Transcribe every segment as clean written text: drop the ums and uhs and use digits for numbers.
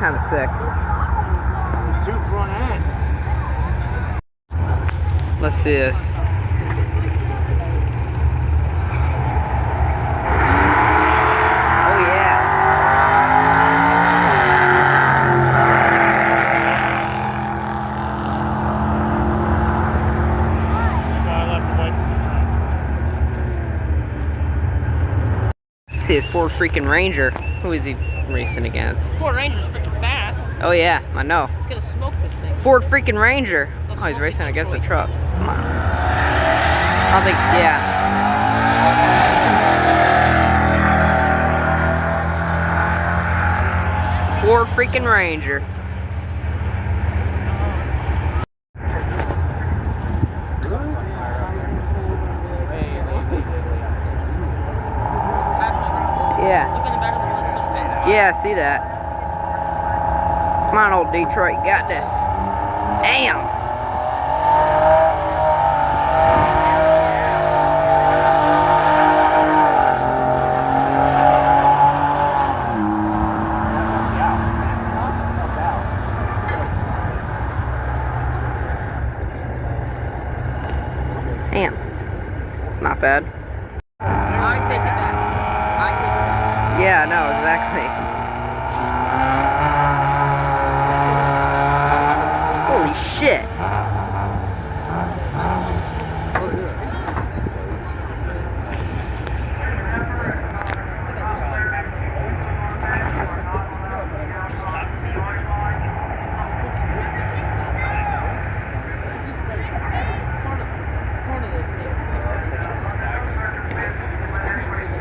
kind of sick. Two front end. Let's see this. Oh yeah. See his Ford freaking Ranger. Who is he racing against? Ford Ranger's freaking fast. Oh yeah, I know. It's gonna smoke this thing. Ford freaking Ranger. Oh, he's racing against a truck. Come on. I don't think, yeah. Ford freaking Ranger. Yeah. Yeah, I see that. Come on, old Detroit, you got this. Damn. Damn. It's not bad. I take it back. I take it back. Yeah, no, exactly. Holy shit.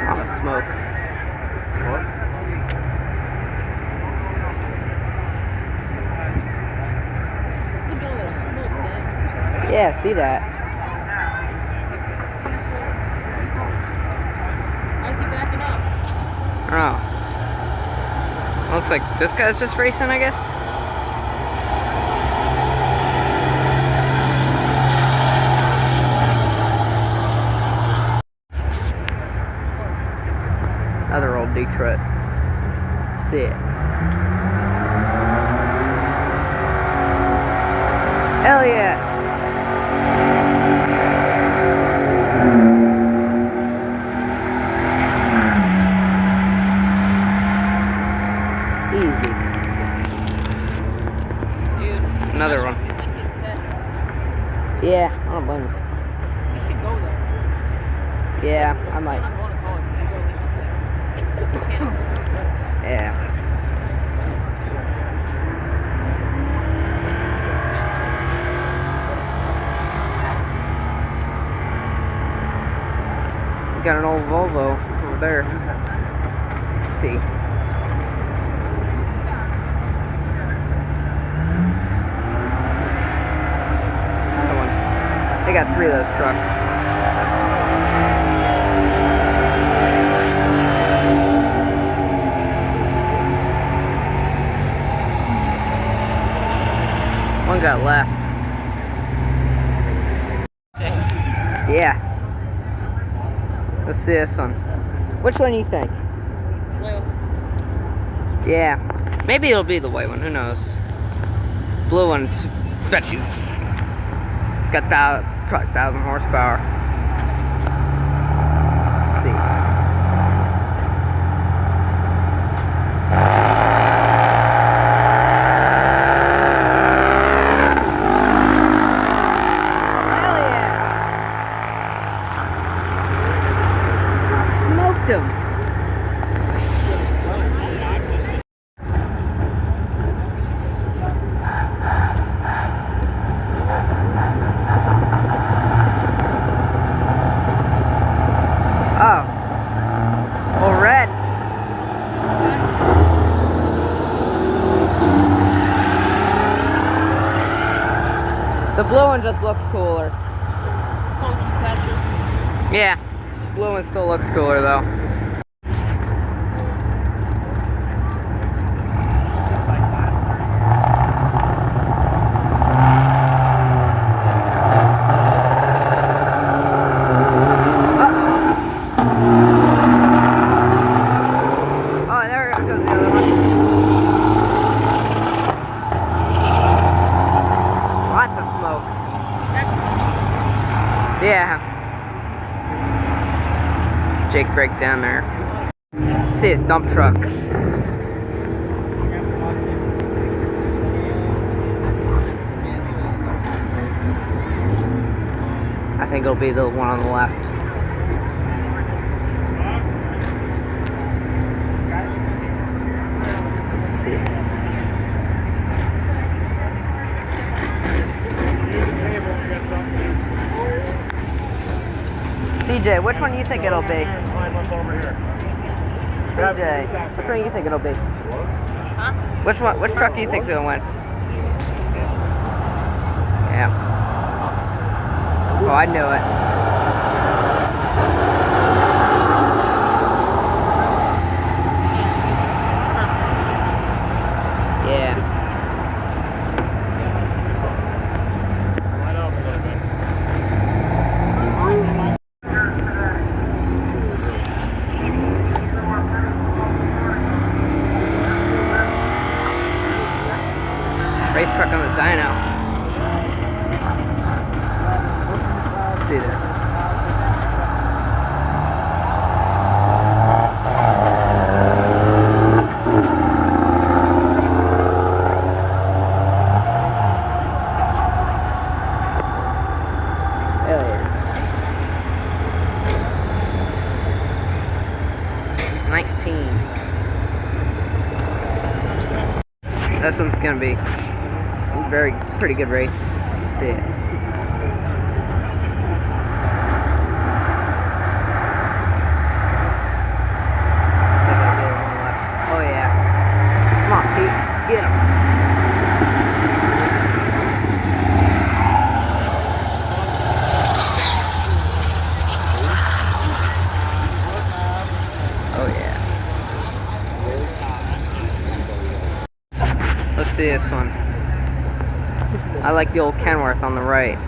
All the smoke. Yeah, see that. Why is he backing up? I don't know. Looks like this guy's just racing, I guess. Another old Detroit. Sick. Hell yes. Easy. Dude. Another one. Yeah, I don't blame you. You should go there. Yeah, I might. I'm going to college. You should go there. Yeah. We got an old Volvo over there. Let's see. Another one. They got 3 of those trucks. One got left. Yeah. Let's see this one. Which one do you think? Blue. Yeah. Maybe it'll be the white one. Who knows? Blue one's bet you got that 1,000 horsepower. Let's see. Smoked him. Oh. Well, red. The blue one just looks cooler. Yeah. Blue one still looks cooler though. Oh, there goes the other one. Lots of smoke. That's a smokestack. Yeah. Jake brake down there. See his dump truck. I think it'll be the one on the left. Let's see. CJ, which one do you think it'll be? CJ, which one do you think it'll be? Huh? Which truck do you think's gonna win? Yeah. Oh, I knew it. Yeah. Race truck on the dyno. Let's see this. Hell yeah. 19. This one's gonna be pretty good race. See it. Oh yeah. Come on, Pete. Get him. Oh yeah. Let's see this one. I like the old Kenworth on the right.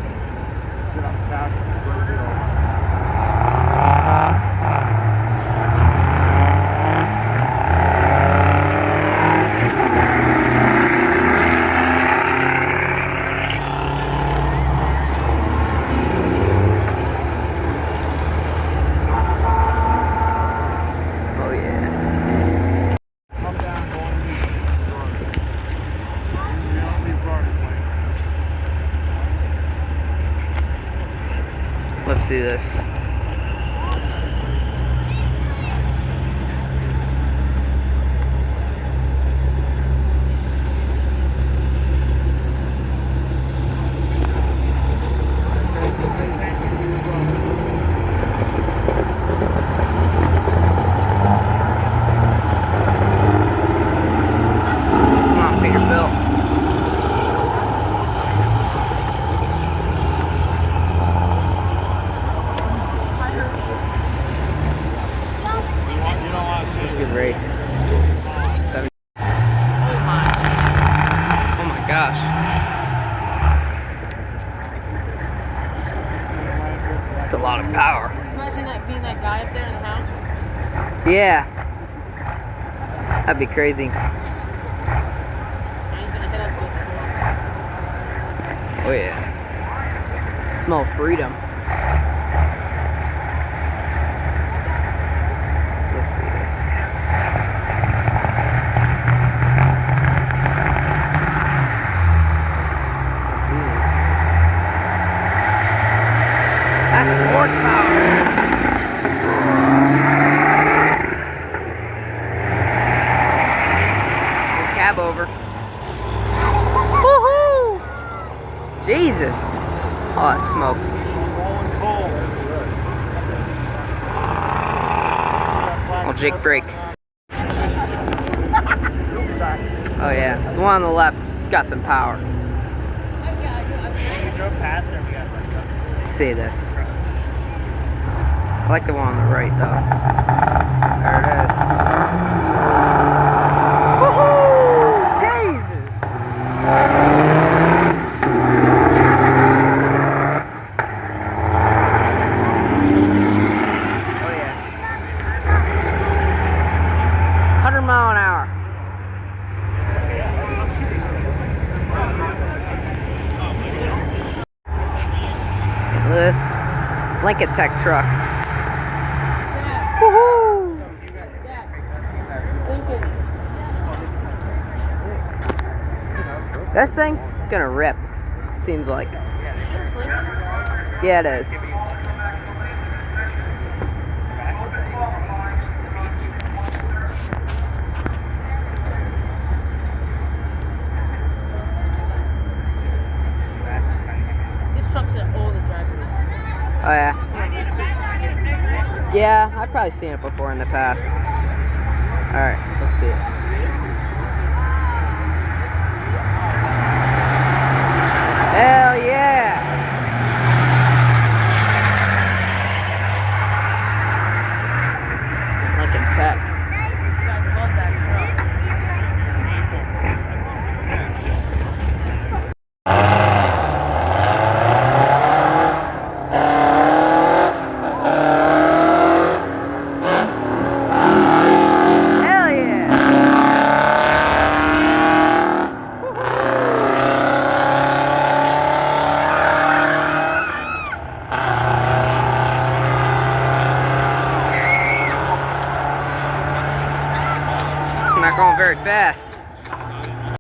Oh yeah. Let's see this. Come on, Peterbilt. Good race. 7. Oh my gosh. That's a lot of power. Imagine that being that guy up there in the house. Yeah. That'd be crazy. And he's gonna hit us with a Oh yeah. Smell freedom. Let's see this. Jesus. That's horsepower. Cab over. Woohoo! Jesus. Oh, that's smoke. Oh, Jake brake. Oh yeah, the one on the left's got some power. See this. I like the one on the right though. There it is. Woohoo! Jesus! Oh yeah. 100 mile an hour. Lincoln Tech truck. Dad, Woohoo! Dad. Lincoln. This thing is gonna rip. Seems like. You sure it's Lincoln? Yeah, it is. This truck's at all the driving races. Oh yeah. Yeah, I've probably seen it before in the past. Alright, let's see it. Hell yeah! Lincoln Tech. You guys love that Hell yeah! Not going very fast.